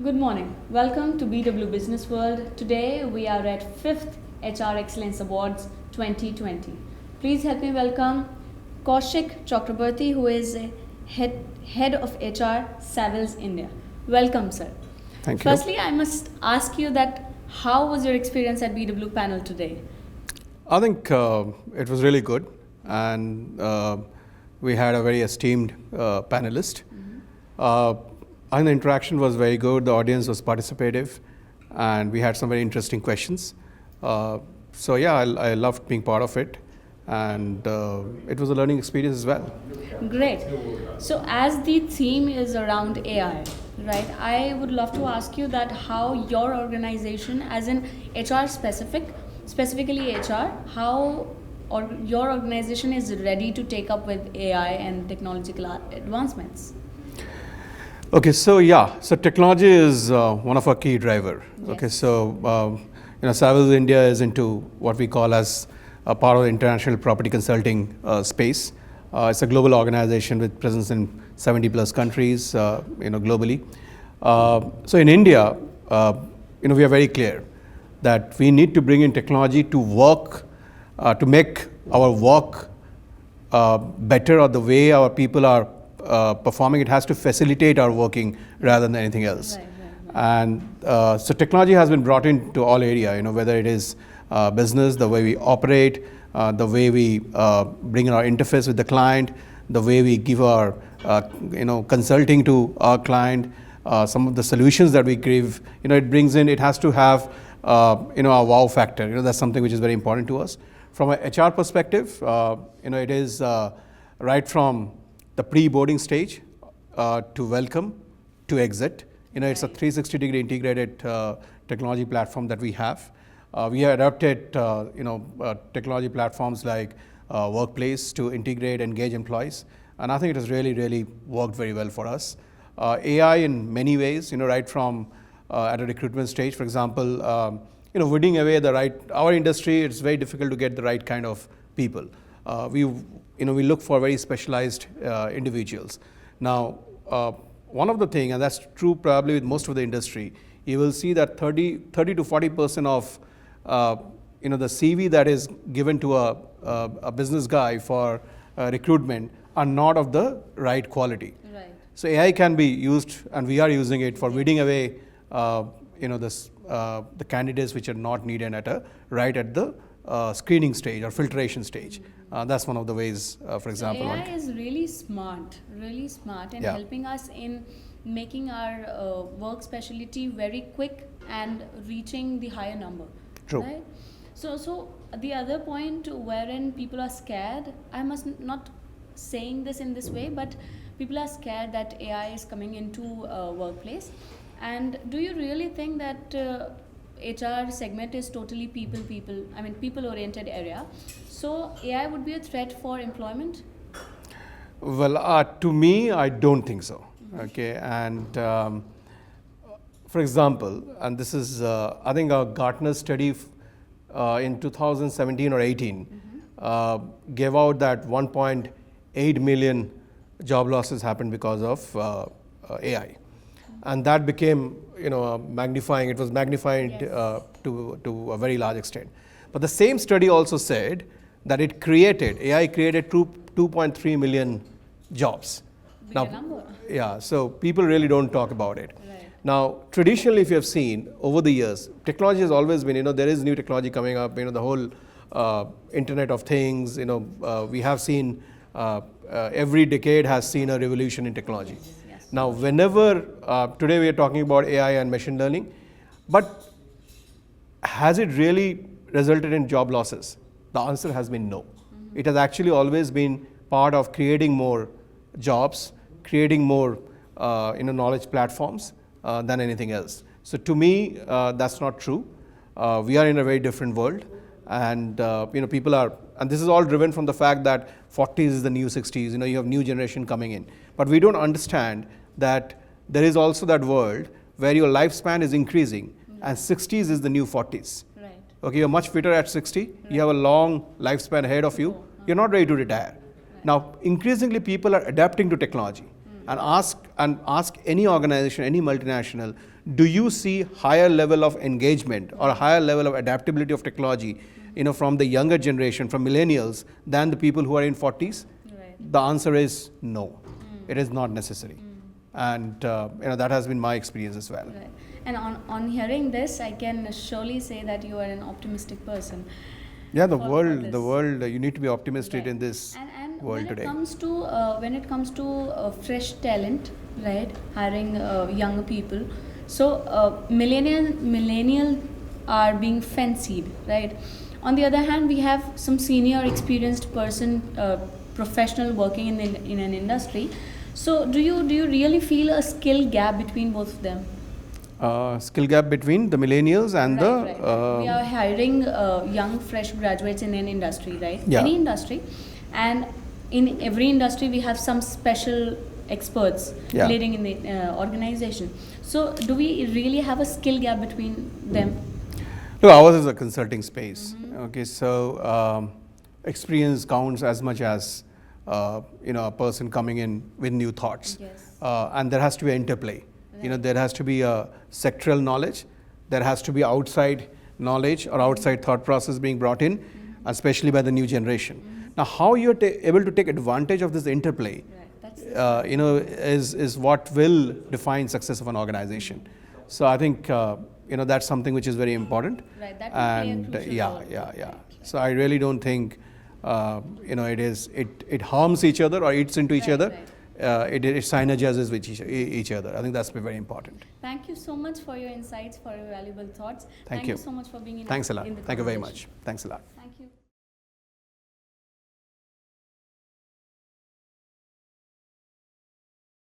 Good morning. Welcome to BW Business World. Today we are at 5th HR Excellence Awards 2020. Please help me welcome Kaushik Chakraborty, who is head of HR, Savills India. Welcome, sir. Thank you. Firstly, I must ask you that how was your experience at BW panel today? I think it was really good, and we had a very esteemed panelist. I think the interaction was very good, the audience was participative, and we had some very interesting questions. So yeah, I loved being part of it, and it was a learning experience as well. Great. So as the theme is around AI, right, I would love to ask you that how your organization, as in HR specifically HR, how your organization is ready to take up with AI and technological advancements. Okay, so technology is one of our key driver. Yes. Okay, so Savills India is into what we call as a part of the international property consulting space. It's a global organization with presence in 70 plus countries, globally. So in India, we are very clear that we need to bring in technology to work, to make our work better, or the way our people are performing. It has to facilitate our working rather than anything else. Right. And so technology has been brought into all area, whether it is business, the way we operate, the way we bring in our interface with the client, the way we give our consulting to our client, some of the solutions that we give, it has to have a wow factor. That's something which is very important to us. From an HR perspective, it is right from the pre-boarding stage to welcome, to exit. It's a 360-degree integrated technology platform that we have. We have adopted technology platforms like Workplace to integrate, engage employees, and I think it has really, really worked very well for us. AI in many ways, right from at a recruitment stage, for example, weeding away our industry, it's very difficult to get the right kind of people. We look for very specialized individuals. Now, one of the things, and that's true probably with most of the industry, you will see that 30 to 40% of the CV that is given to a business guy for recruitment are not of the right quality. Right. So AI can be used, and we are using it for weeding away the candidates which are not needed at the screening stage or filtration stage. That's one of the ways, for example. AI is really smart in helping us in making our work specialty very quick and reaching the higher number. True. Right? So the other point wherein people are scared, I must not saying this in this way, but people are scared that AI is coming into workplace. And do you really think that HR segment is totally people-oriented area? So AI would be a threat for employment? Well, to me, I don't think so. Okay, and for example, and this is, I think a Gartner study in 2017 or 18 gave out that 1.8 million job losses happened because of AI. And that became, magnifying. It was magnified Yes. to a very large extent. But the same study also said that AI created 2.3 million jobs. Big number. Yeah, so people really don't talk about it. Right. Now, traditionally, if you have seen over the years, technology has always been, there is new technology coming up, the whole Internet of Things, we have seen every decade has seen a revolution in technology. Yes. Now, whenever, today we are talking about AI and machine learning, but has it really resulted in job losses? The answer has been no. It has actually always been part of creating more jobs, creating more knowledge platforms than anything else. So to me, that's not true. We are in a very different world, and people are, and this is all driven from the fact that 40s is the new 60s. You have new generation coming in, but we don't understand that there is also that world where your lifespan is increasing, and 60s is the new 40s. Right. Okay, you're much fitter at 60. You have a long lifespan ahead of you. You're not ready to retire. Now, increasingly, people are adapting to technology, and ask any organization, any multinational, do you see higher level of engagement or a higher level of adaptability of technology, from the younger generation, from millennials, than the people who are in 40s? Right. The answer is no. It is not necessary. And that has been my experience as well. Right. And on hearing this, I can surely say that you are an optimistic person. Yeah, the for world, this. you need to be optimistic Right. in this And world when today. when it comes to fresh talent, right, hiring younger people, so millennial are being fancied, right. On the other hand, we have some senior experienced person, professional working in an industry. So do you really feel a skill gap between both of them? Skill gap between the millennials and Right. the We are hiring young, fresh graduates in an industry, right? Yeah. Any industry, and in every industry we have some special experts Yeah. leading in the organization. So, do we really have a skill gap between them? Look, ours is a consulting space. Okay, so experience counts as much as a person coming in with new thoughts, Yes. and there has to be an interplay. There has to be a sectoral knowledge, there has to be outside knowledge or outside thought process being brought in, especially by the new generation. Now, how you're able to take advantage of this interplay, Right. That's is what will define success of an organization. So I think that's something which is very important. Right, that will play a And crucial role. yeah. So I really don't think it harms each other or eats into each Right, other. right. It synergizes with each other. I think that's very important. Thank you so much for your insights, for your valuable thoughts. Thank you you. so much for being in. Thanks a lot. In the Thank you very conversation. much. Thanks a lot.